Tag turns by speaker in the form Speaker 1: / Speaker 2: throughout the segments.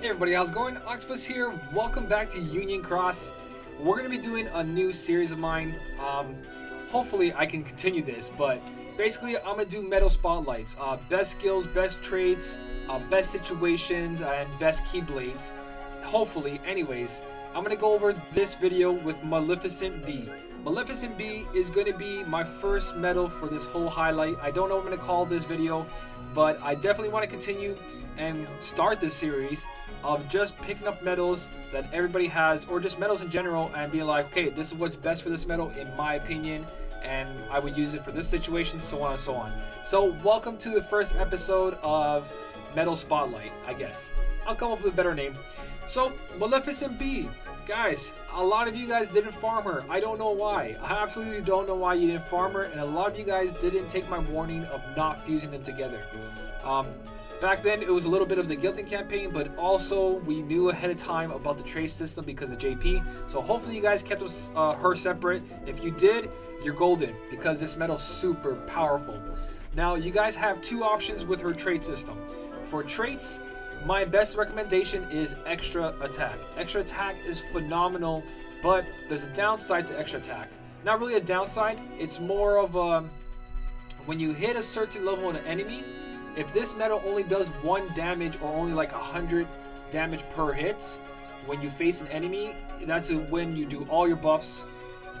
Speaker 1: Hey everybody, how's it going? Octopus here. Welcome back to Union Cross. We're going to be doing a new series of mine. Hopefully I can continue this, but basically I'm going to do medal spotlights. Best skills, best traits, best situations, and best keyblades. Hopefully, anyways, I'm going to go over this video with Maleficent B. Maleficent B is going to be my first medal for this whole highlight. I don't know what I'm going to call this video, but I definitely want to continue and start this series of just picking up medals that everybody has, or just medals in general, and being like, okay, this is what's best for this medal in my opinion, and I would use it for this situation, so on and so on. So welcome to the first episode of Medal Spotlight, I guess. I'll come up with a better name. So Maleficent B, guys, a lot of you guys didn't farm her. I don't know why. I absolutely don't know why you didn't farm her, and a lot of you guys didn't take my warning of not fusing them together. Back then, it was a little bit of the guilting campaign, but also we knew ahead of time about the trade system because of JP. So hopefully you guys kept her separate. If you did, you're golden because this medal's super powerful. Now, you guys have two options with her trade system. For traits, my best recommendation is extra attack. Extra attack is phenomenal, but there's a downside to extra attack. Not really a downside, it's more of a, when you hit a certain level in an enemy, if this medal only does 1 damage or only like 100 damage per hit, when you face an enemy, that's when you do all your buffs,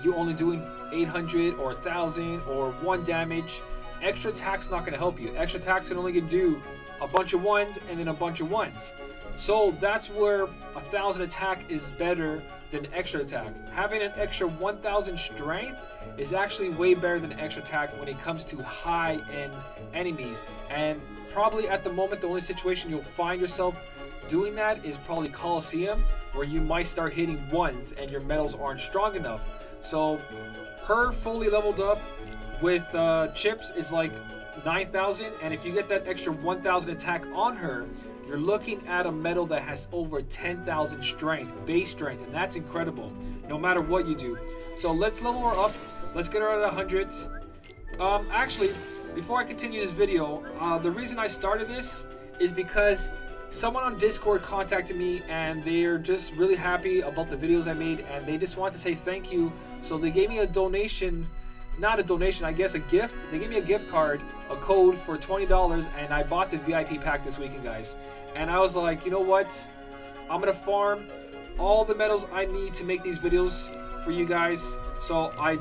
Speaker 1: you only doing 800 or 1000 or 1 damage. Extra attack's not going to help you. Extra attack's only going to do a bunch of 1s and then a bunch of 1s. So that's where 1000 attack is better than extra attack. Having an extra 1000 strength is actually way better than extra attack when it comes to high-end enemies. And probably at the moment, the only situation you'll find yourself doing that is probably Colosseum, where you might start hitting 1s and your medals aren't strong enough. So her fully leveled up with chips is like 9,000, and if you get that extra 1,000 attack on her, you're looking at a medal that has over 10,000 strength, base strength, and that's incredible, no matter what you do. So let's level her up. Let's get her at 100s. Actually, before I continue this video, the reason I started this is because someone on Discord contacted me, and they're just really happy about the videos I made, and they just want to say thank you. So they gave me a donation. Not a donation, I guess a gift. They gave me a gift card, a code for $20, and I bought the VIP pack this weekend, guys. And I was like, you know what? I'm gonna farm all the medals I need to make these videos for you guys. So I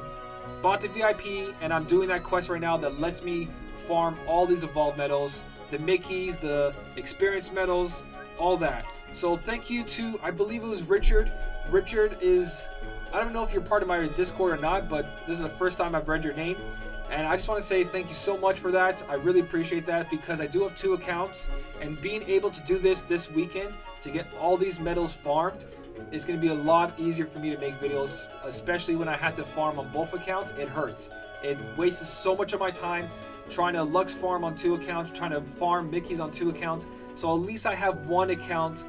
Speaker 1: bought the VIP, and I'm doing that quest right now that lets me farm all these evolved medals, the Mickeys, the experience medals, all that. So thank you to, I believe it was Richard. Richard is, I don't know if you're part of my Discord or not, but this is the first time I've read your name. And I just want to say thank you so much for that. I really appreciate that because I do have 2 accounts. And being able to do this weekend to get all these medals farmed is going to be a lot easier for me to make videos, especially when I have to farm on both accounts. It hurts. It wastes so much of my time trying to Lux farm on 2 accounts, trying to farm Mickeys on 2 accounts. So at least I have 1 account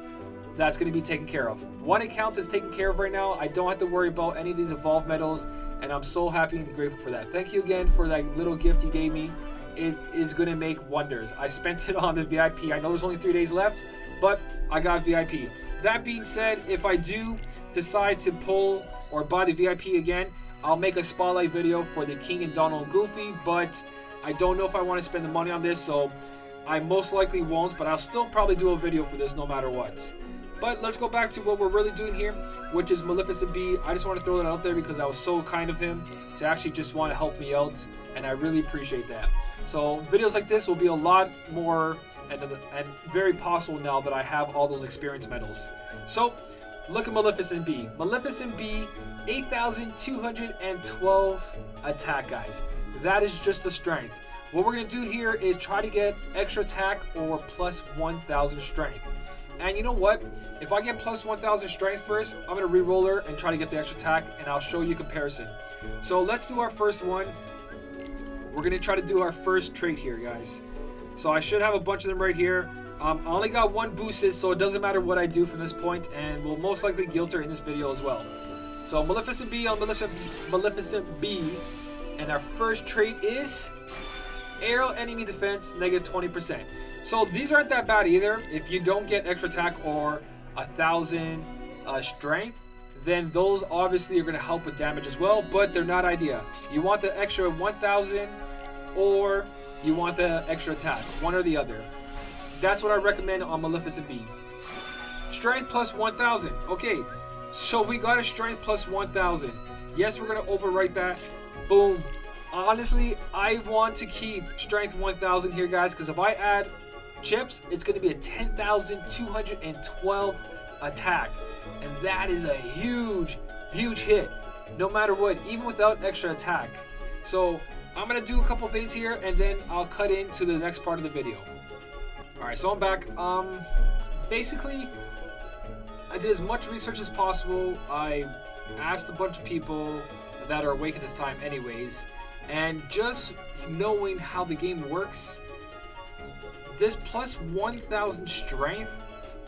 Speaker 1: that's going to be taken care of. 1 account is taken care of right now. I don't have to worry about any of these evolved medals, and I'm so happy and grateful for that. Thank you again for that little gift you gave me. It is going to make wonders. I spent it on the VIP. I know there's only 3 days left, but I got VIP. That being said, if I do decide to pull or buy the VIP again, I'll make a spotlight video for the King and Donald and Goofy, but I don't know if I want to spend the money on this, so I most likely won't, but I'll still probably do a video for this no matter what. But let's go back to what we're really doing here, which is Maleficent B. I just want to throw that out there because I was so kind of him to actually just want to help me out, and I really appreciate that. So videos like this will be a lot more and very possible now that I have all those experience medals. So look at Maleficent B. Maleficent B, 8,212 attack, guys. That is just the strength. What we're going to do here is try to get extra attack or plus 1,000 strength. And you know what? If I get plus 1,000 strength first, I'm going to re-roll her and try to get the extra attack, and I'll show you comparison. So let's do our first one. We're going to try to do our first trait here, guys. So I should have a bunch of them right here. I only got 1 boosted, so it doesn't matter what I do from this point, and we'll most likely guilt her in this video as well. So Maleficent B on Maleficent B, and our first trait is Aerial Enemy Defense, negative 20%. So these aren't that bad either. If you don't get extra attack or 1,000 strength, then those obviously are going to help with damage as well, but they're not ideal. You want the extra 1,000 or you want the extra attack, one or the other. That's what I recommend on Maleficent B. Strength plus 1,000. Okay, so we got a strength plus 1,000. Yes, we're going to overwrite that. Boom. Honestly, I want to keep strength 1,000 here, guys, because if I add chips, it's going to be a 10,212 attack. And that is a huge, huge hit, no matter what, even without extra attack. So I'm going to do a couple things here, and then I'll cut into the next part of the video. Alright, so I'm back. Basically, I did as much research as possible. I asked a bunch of people that are awake at this time anyways, and just knowing how the game works, this plus 1,000 strength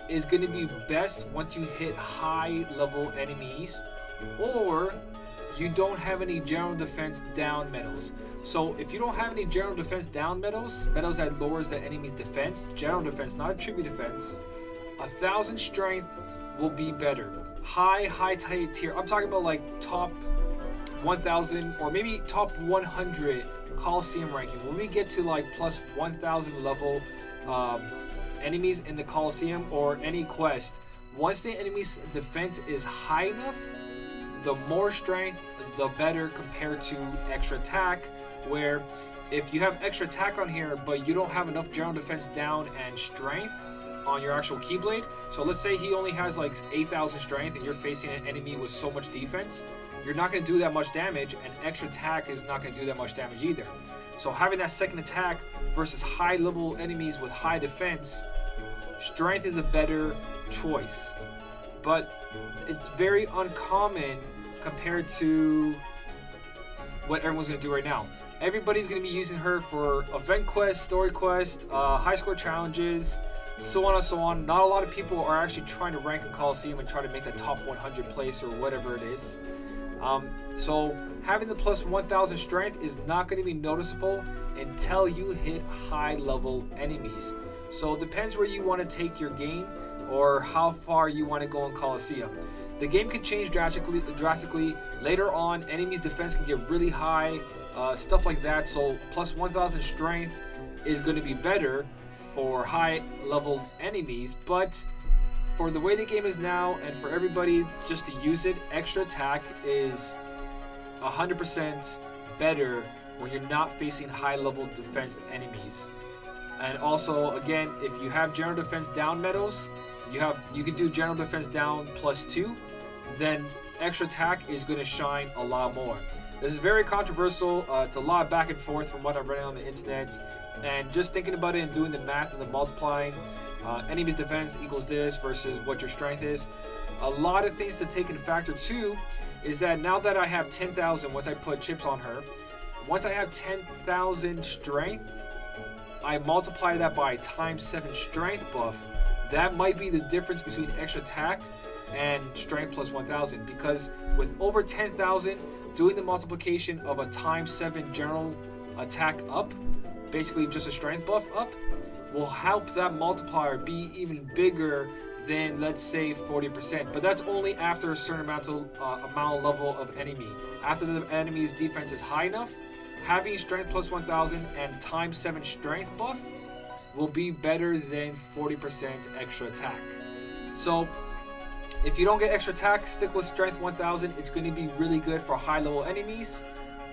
Speaker 1: is going to be best once you hit high level enemies or you don't have any general defense down medals. So if you don't have any general defense down medals that lowers the enemy's defense, general defense, not attribute defense, 1,000 strength will be better. High tier. I'm talking about like top 1,000 or maybe top 100 Coliseum ranking. When we get to like plus 1,000 level enemies in the Coliseum or any quest, once the enemy's defense is high enough, the more strength, the better compared to extra attack, where if you have extra attack on here, but you don't have enough general defense down and strength on your actual Keyblade, so let's say he only has like 8,000 strength and you're facing an enemy with so much defense, you're not going to do that much damage, and extra attack is not going to do that much damage either. So having that second attack versus high level enemies with high defense, strength is a better choice. But it's very uncommon compared to what everyone's going to do right now. Everybody's going to be using her for event quests, story quests, high score challenges, so on and so on. Not a lot of people are actually trying to rank a Coliseum and try to make the top 100 place or whatever it is. So having the plus 1,000 strength is not going to be noticeable until you hit high level enemies. So it depends where you want to take your game or how far you want to go in Coliseum. The game can change drastically. Later on, enemies' defense can get really high, stuff like that. So plus 1,000 strength is going to be better for high level enemies, but for the way the game is now and for everybody just to use it, extra attack is 100% better when you're not facing high level defense enemies. And also, again, if you have general defense down medals, you can do general defense down +2, then extra attack is going to shine a lot more. This is very controversial. It's a lot back and forth from what I'm reading on the internet, and just thinking about it and doing the math and the multiplying. Enemy's defense equals this versus what your strength is. A lot of things to take in factor too is that now that I have 10,000, once I put chips on her, once I have 10,000 strength, I multiply that by ×7 strength buff. That might be the difference between extra attack and strength plus 1,000, because with over 10,000, doing the multiplication of a ×7 general attack up, basically just a strength buff up, will help that multiplier be even bigger than, let's say, 40%. But that's only after a certain amount level of enemy. After the enemy's defense is high enough, having strength plus 1,000 and ×7 strength buff will be better than 40% extra attack. So if you don't get extra attack, stick with strength 1,000. It's going to be really good for high level enemies.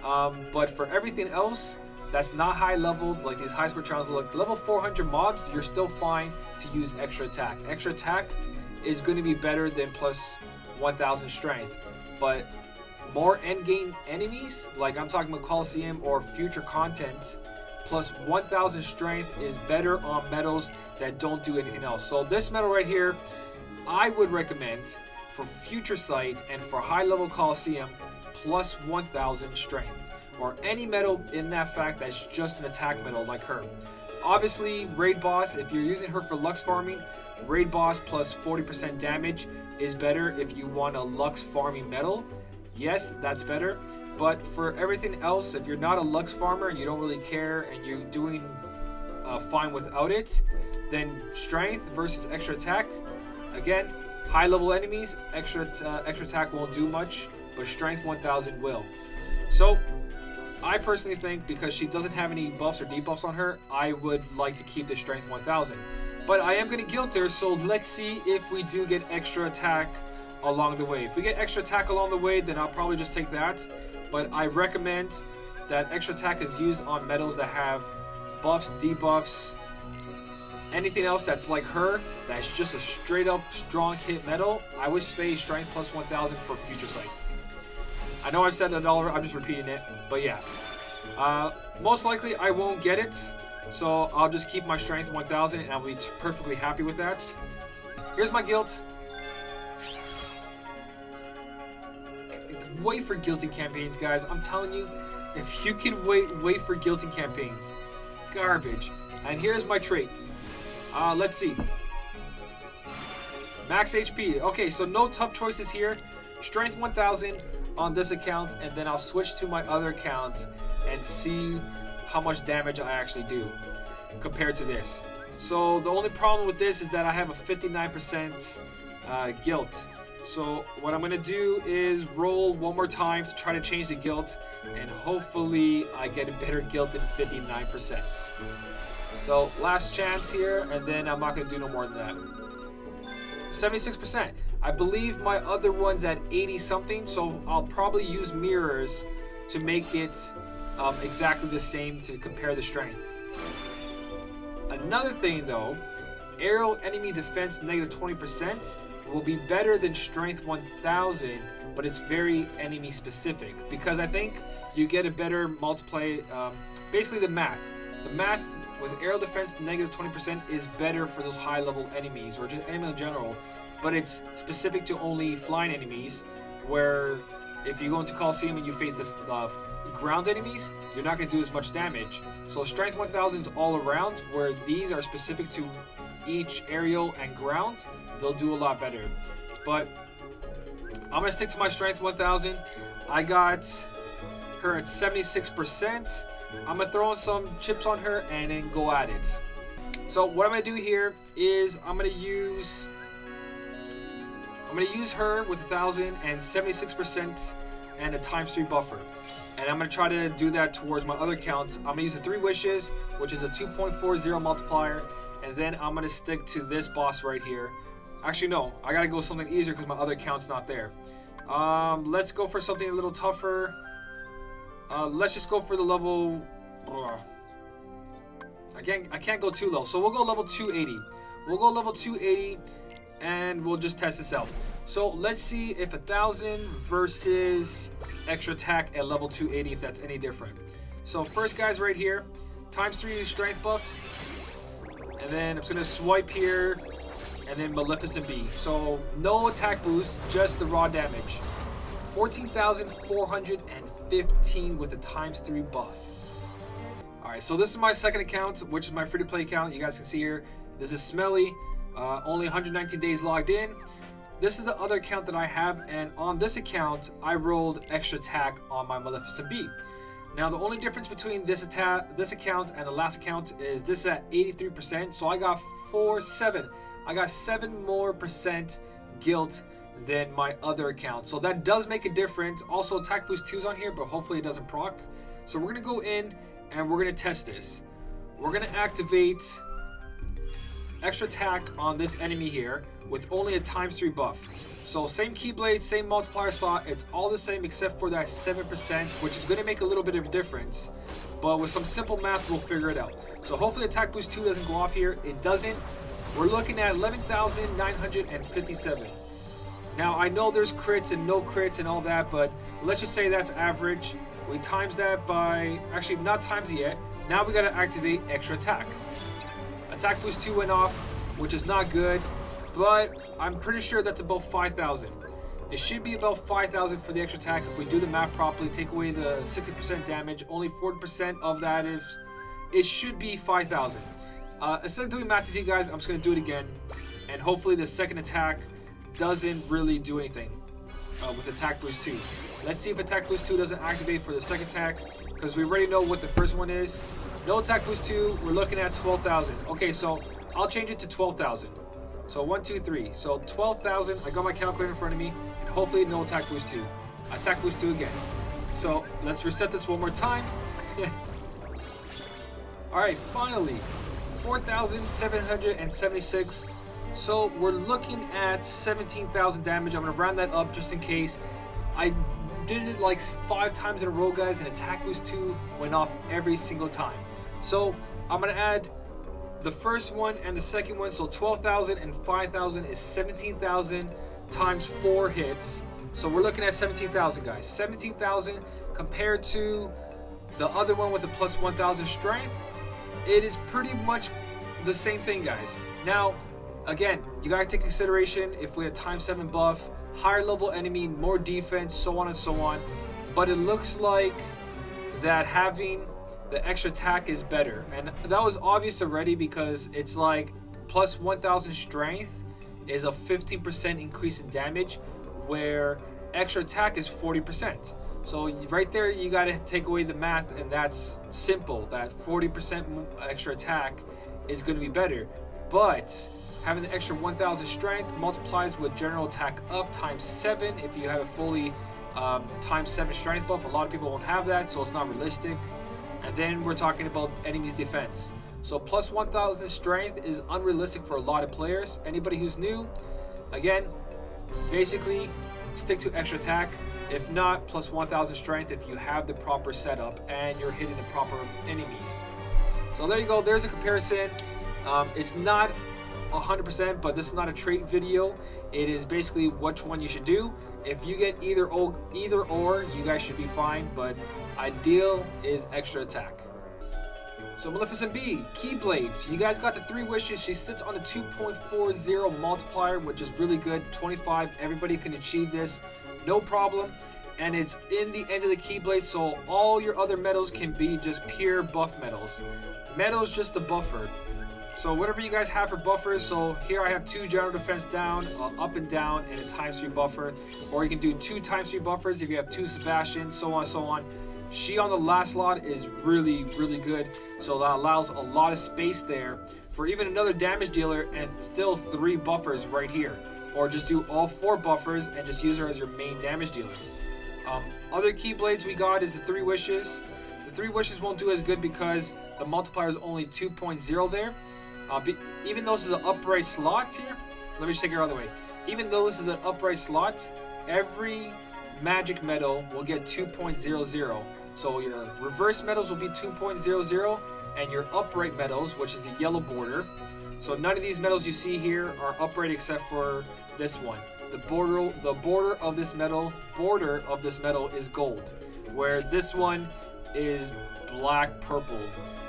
Speaker 1: But for everything else that's not high leveled, like these high score challenges, like level 400 mobs, you're still fine to use extra attack. Extra attack is going to be better than plus 1,000 strength. But more endgame enemies, like I'm talking about Coliseum or future content, plus 1,000 strength is better on medals that don't do anything else. So this medal right here, I would recommend for future sight and for high level Coliseum, plus 1,000 strength. Or any medal in that fact that's just an attack medal like her. Obviously, Raid Boss, if you're using her for Lux farming, Raid Boss plus 40% damage is better if you want a Lux farming medal. Yes, that's better. But for everything else, if you're not a Lux farmer and you don't really care and you're doing fine without it. Then strength versus extra attack. Again, high level enemies, extra attack won't do much, but strength 1000 will. So I personally think because she doesn't have any buffs or debuffs on her, I would like to keep the strength 1000. But I am going to guilt her, so let's see if we do get extra attack along the way. If we get extra attack along the way, then I'll probably just take that. But I recommend that extra attack is used on medals that have buffs, debuffs, anything else that's like her, that's just a straight up strong hit medal. I would say strength plus 1000 for future sight. I know I've said that all, I'm just repeating it, but yeah. Most likely I won't get it, so I'll just keep my strength 1000 and I'll be perfectly happy with that. Here's my guilt. Wait for guilty campaigns, guys. I'm telling you, if you can wait for guilty campaigns. Garbage. And here's my trait. Let's see. Max HP. Okay, so no tough choices here. Strength 1000 on this account, and then I'll switch to my other account and see how much damage I actually do compared to this. So the only problem with this is that I have a 59% guilt. So what I'm going to do is roll one more time to try to change the guilt, and hopefully I get a better guilt than 59%. So last chance here, and then I'm not going to do no more than that. 76%. I believe my other one's at 80 something, so I'll probably use mirrors to make it exactly the same to compare the strength. Another thing though, aerial enemy defense negative 20% will be better than strength 1000, but it's very enemy specific because I think you get a better multiply. Basically the math with aerial defense negative 20% is better for those high level enemies or just enemy in general, but it's specific to only flying enemies, where if you go into Coliseum and you face the ground enemies, you're not going to do as much damage. So strength 1000 is all around, where these are specific to each aerial and ground. They'll do a lot better. But I'm going to stick to my strength 1000. I got her at 76%. I'm going to throw in some chips on her and then go at it. So what I'm going to do here is I'm going to use her with 1000 and 76% and a ×3 buffer. And I'm going to try to do that towards my other accounts. I'm going to use the 3 wishes, which is a 2.40 multiplier. And then I'm going to stick to this boss right here. Actually, no. I got to go something easier because my other account's not there. Let's go for something a little tougher. Let's just go for the level... I can't go too low. So we'll go level 280. We'll go level 280 and we'll just test this out. So let's see if 1000 versus extra attack at level 280, if that's any different. So first guy's right here. ×3 strength buff. And then I'm just going to swipe here. And then Maleficent B. So no attack boost, just the raw damage. 14,415 with a ×3 buff. Alright, so this is my second account, which is my free-to-play account. You guys can see here. This is Smelly. Only 119 days logged in. This is the other account that I have, and on this account, I rolled extra attack on my Maleficent B. Now, the only difference between this account and the last account is this is at 83%, so I got 7 more percent guilt than my other account. So that does make a difference. Also, attack boost 2's on here, but hopefully it doesn't proc. So we're going to go in and we're going to test this. We're going to activate extra attack on this enemy here with only a ×3 buff. So same keyblade, same multiplier slot, it's all the same except for that 7%, which is going to make a little bit of a difference. But with some simple math, we'll figure it out. So hopefully attack boost 2 doesn't go off here. It doesn't. We're looking at 11,957. Now I know there's crits and no crits and all that, but let's just say that's average. We times that by, actually not times it yet. Now we got to activate extra attack. Attack boost 2 went off, which is not good, but I'm pretty sure that's about 5,000. It should be about 5,000 for the extra attack if we do the math properly, take away the 60% damage, only 40% of that is, it should be 5,000. Instead of doing math with you guys, I'm just going to do it again, and hopefully the second attack doesn't really do anything with attack boost 2. Let's see if attack boost 2 doesn't activate for the second attack, because we already know what the first one is. No attack boost 2, we're looking at 12,000. Okay, so I'll change it to 12,000. So 1, 2, 3. So 12,000. I got my calculator in front of me, and hopefully no attack boost 2. Attack boost 2 again. So let's reset this one more time. Alright, finally, 4,776. So we're looking at 17,000 damage. I'm going to round that up just in case. I did it like 5 times in a row, guys, and attack boost 2 went off every single time. So I'm going to add the first one and the second one. So 12,000 and 5,000 is 17,000 times 4 hits. So we're looking at 17,000, guys. 17,000 compared to the other one with the plus 1,000 strength. It is pretty much the same thing, guys. Now, again, you gotta take consideration if we had times 7 buff, higher level enemy, more defense, so on and so on. But it looks like that having the extra attack is better. And that was obvious already because it's like plus 1,000 strength is a 15% increase in damage, where extra attack is 40%. So right there, you got to take away the math, and that's simple. That 40% extra attack is going to be better. But having the extra 1,000 strength multiplies with general attack up times 7 if you have a fully times 7 strength buff. A lot of people won't have that, so it's not realistic. And then we're talking about enemies' defense. So plus 1,000 strength is unrealistic for a lot of players. Anybody who's new, again, basically stick to extra attack. If not, plus 1,000 strength if you have the proper setup and you're hitting the proper enemies. So there you go, there's a comparison. It's not 100%, but this is not a trait video. It is basically which one you should do. If you get either or, you guys should be fine, but ideal is extra attack. So Maleficent B, Keyblades. You guys got the 3 wishes. She sits on the 2.40 multiplier, which is really good. 25, everybody can achieve this, no problem. And it's in the end of the Keyblade, so all your other medals can be just pure buff medals. Medals just a buffer. So whatever you guys have for buffers, so here I have 2 general defense down, up and down, and a times 3 buffer. Or you can do 2 times 3 buffers if you have 2 Sebastian, so on and so on. She on the last slot is really, really good. So that allows a lot of space there for even another damage dealer, and still 3 buffers right here. Or just do all 4 buffers and just use her as your main damage dealer. Other Keyblades we got is the 3 wishes. The 3 wishes won't do as good because the multiplier is only 2.0 there. Even though this is an upright slot here, let me just take it the other way. Even though this is an upright slot, every magic medal will get 2.00. So your reverse medals will be 2.00, and your upright medals, which is the yellow border. So none of these medals you see here are upright except for this one. The border of this medal is gold, where this one is black purple.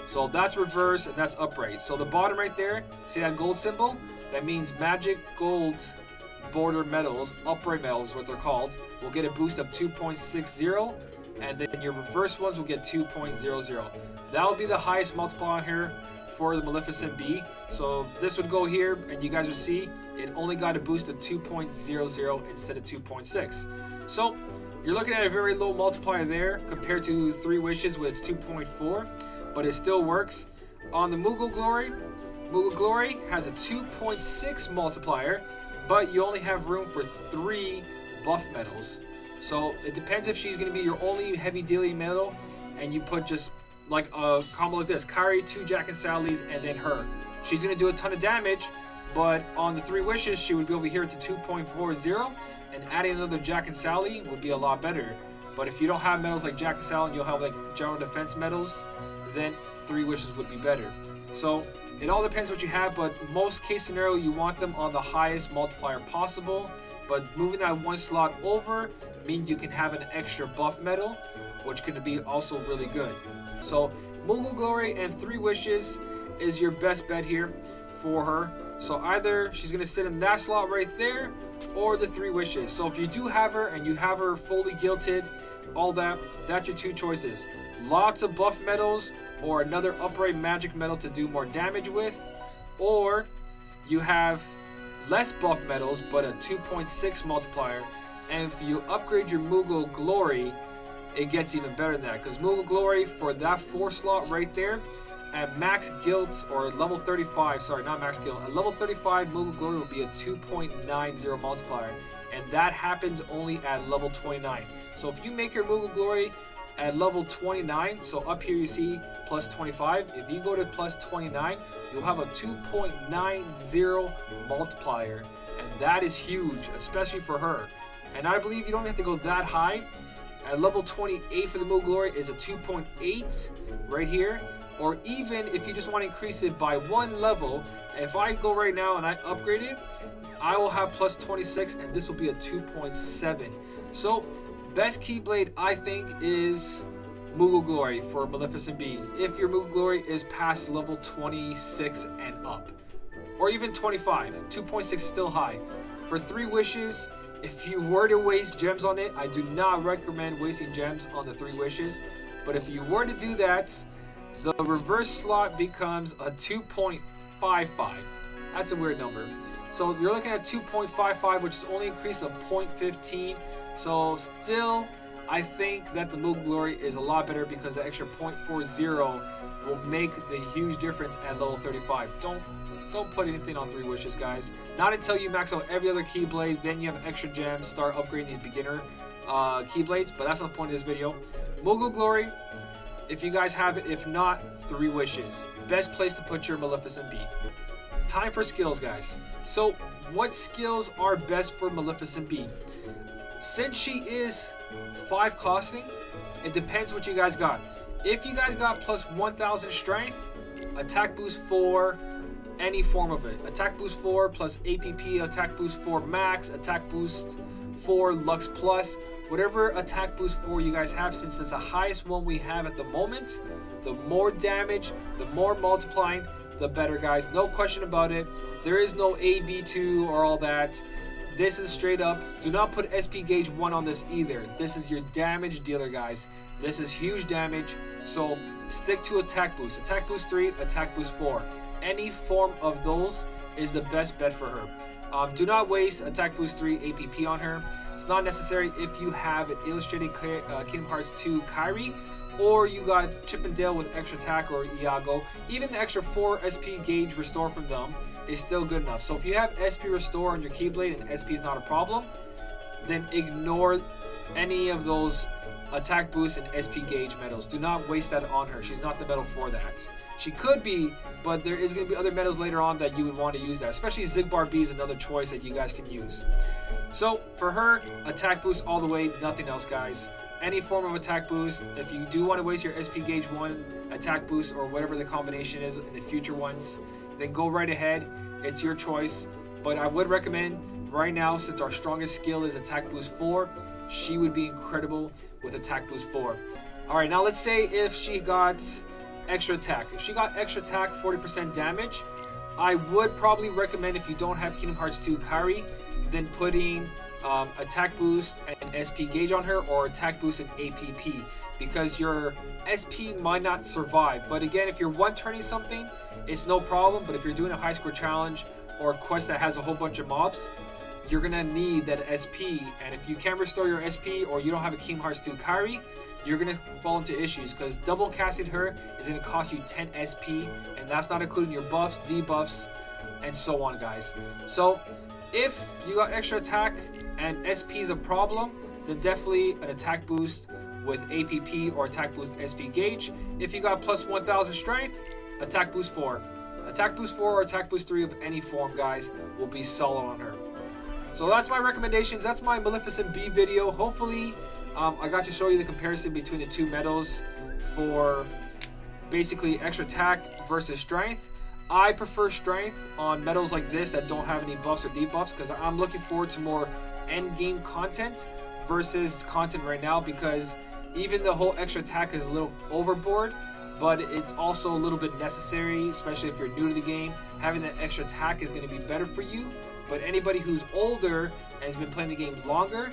Speaker 1: So that's reverse and that's upright. So the bottom right there, see that gold symbol? That means magic gold border medals, upright medals, what they're called, will get a boost of 2.60, and then your reverse ones will get 2.00. That will be the highest multiplier here for the Maleficent B. So this would go here, and you guys would see it only got a boost of 2.00 instead of 2.6. So you're looking at a very low multiplier there compared to 3 wishes with its 2.4, but it still works. On the Moogle Glory has a 2.6 multiplier, but you only have room for 3 buff medals. So it depends if she's going to be your only heavy dealing medal, and you put just like a combo like this, carry 2 Jack and Sally's and then her. She's going to do a ton of damage, but on the 3 wishes she would be over here at the 2.40, and adding another Jack and Sally would be a lot better. But if you don't have medals like Jack and Sally and you'll have like general defense medals, then 3 wishes would be better. So it all depends what you have, but most case scenario you want them on the highest multiplier possible. But moving that 1 slot over means you can have an extra buff medal, which can be also really good. So Moogle Glory and 3 wishes is your best bet here for her. So either she's going to sit in that slot right there, or the 3 wishes. So if you do have her and you have her fully gilded, all that, that's your 2 choices. Lots of buff medals, or another upright magic medal to do more damage with, or you have less buff medals but a 2.6 multiplier, and if you upgrade your Moogle Glory, it gets even better than that, because Moogle Glory for that 4 slot right there, at max guilt, or level 35, sorry, not max guilt, at level 35, Moogle Glory will be a 2.90 multiplier, and that happens only at level 29. So if you make your Moogle Glory at level 29, so up here you see plus 25, if you go to plus 29, you'll have a 2.90 multiplier, and that is huge, especially for her. And I believe you don't have to go that high. At level 28 for the Moogle Glory is a 2.8 right here. Or even if you just want to increase it by one level, if I go right now and I upgrade it, I will have plus 26, and this will be a 2.7. So best Keyblade I think is Moogle Glory for Maleficent B. If your Moogle Glory is past level 26 and up, or even 25, 2.6 is still high. For 3 wishes, if you were to waste gems on it, I do not recommend wasting gems on the 3 wishes. But if you were to do that, the reverse slot becomes a 2.55. That's a weird number. So you're looking at 2.55, which is only increase of 0.15. So still, I think that the Moogle Glory is a lot better because the extra 0.40 will make the huge difference at level 35. Don't put anything on 3 wishes, guys. Not until you max out every other Keyblade, then you have extra gems, start upgrading these beginner Keyblades, but that's not the point of this video. Moogle Glory, if you guys have it, if not, 3 wishes. Best place to put your Maleficent B. Time for skills, guys. So what skills are best for Maleficent B? Since she is 5 costing, it depends what you guys got. If you guys got plus 1000 strength, attack boost 4, any form of it. Attack boost 4 plus APP, attack boost 4 max, attack boost 4 Lux plus, whatever attack boost 4 you guys have, since it's the highest one we have at the moment. The more damage, the more multiplying, the better, guys. No question about it. There is no AB2 or all that. This is straight up. Do not put SP gauge 1 on this either. This is your damage dealer, guys. This is huge damage. So stick to attack boost. Attack boost 3, attack boost 4. Any form of those is the best bet for her. Do not waste attack boost 3 APP on her. It's not necessary if you have an illustrated Kingdom Hearts 2 Kairi, or you got Chip and Dale with extra attack, or Iago. Even the extra 4 SP gauge restore from them is still good enough. So if you have SP restore on your Keyblade and SP is not a problem, then ignore any of those attack boost and SP gauge medals. Do not waste that on her. She's not the medal for that. She could be, but there is going to be other medals later on that you would want to use that. Especially Zigbar B is another choice that you guys can use. So for her, attack boost all the way, nothing else, guys. Any form of attack boost. If you do want to waste your SP gauge 1 attack boost, or whatever the combination is in the future ones, then go right ahead. It's your choice. But I would recommend right now, since our strongest skill is attack boost 4, she would be incredible with attack boost 4. Alright, now let's say if she got extra attack. If she got extra attack, 40% damage, I would probably recommend, if you don't have Kingdom Hearts 2 Kairi, then putting attack boost and SP gauge on her, or attack boost and APP, because your SP might not survive. But again, if you're one-turning something, it's no problem. But if you're doing a high score challenge or a quest that has a whole bunch of mobs, you're gonna need that SP. And if you can't restore your SP, or you don't have a Kingdom Hearts 2 Kairi, you're gonna fall into issues, because double casting her is gonna cost you 10 SP, and that's not including your buffs, debuffs, and so on, guys. So if you got extra attack and SP is a problem, then definitely an attack boost with APP or attack boost SP gauge. If you got plus 1000 strength, attack boost 4. Attack boost 4 or attack boost 3 of any form, guys, will be solid on her. So that's my recommendations. That's my Maleficent B video. Hopefully I got to show you the comparison between the 2 medals for basically extra attack versus strength. I prefer strength on medals like this that don't have any buffs or debuffs, because I'm looking forward to more end game content versus content right now, because even the whole extra attack is a little overboard, but it's also a little bit necessary, especially if you're new to the game. Having that extra attack is going to be better for you. But anybody who's older and has been playing the game longer,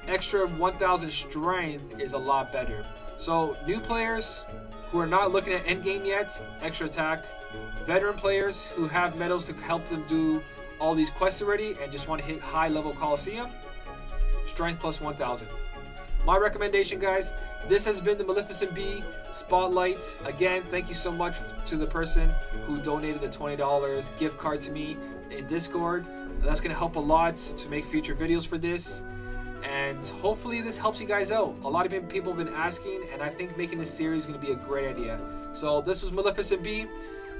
Speaker 1: extra 1000 strength is a lot better. So new players who are not looking at endgame yet, extra attack. Veteran players who have medals to help them do all these quests already and just want to hit high level Coliseum, strength plus 1000. my recommendation, guys, this has been the Maleficent Bee Spotlight. Again, thank you so much to the person who donated the $20 gift card to me in Discord. That's going to help a lot to make future videos for this. And hopefully this helps you guys out. A lot of people have been asking, and I think making this series is going to be a great idea. So this was Maleficent Bee.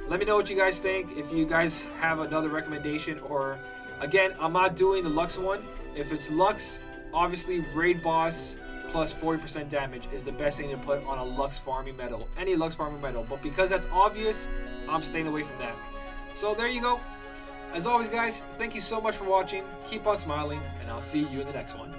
Speaker 1: Let me know what you guys think. If you guys have another recommendation, or again, I'm not doing the Lux one. If it's Lux, obviously Raid Boss plus 40% damage is the best thing to put on a Lux farming medal. Any Lux farming medal. But because that's obvious, I'm staying away from that. So there you go. As always, guys, thank you so much for watching. Keep on smiling, and I'll see you in the next one.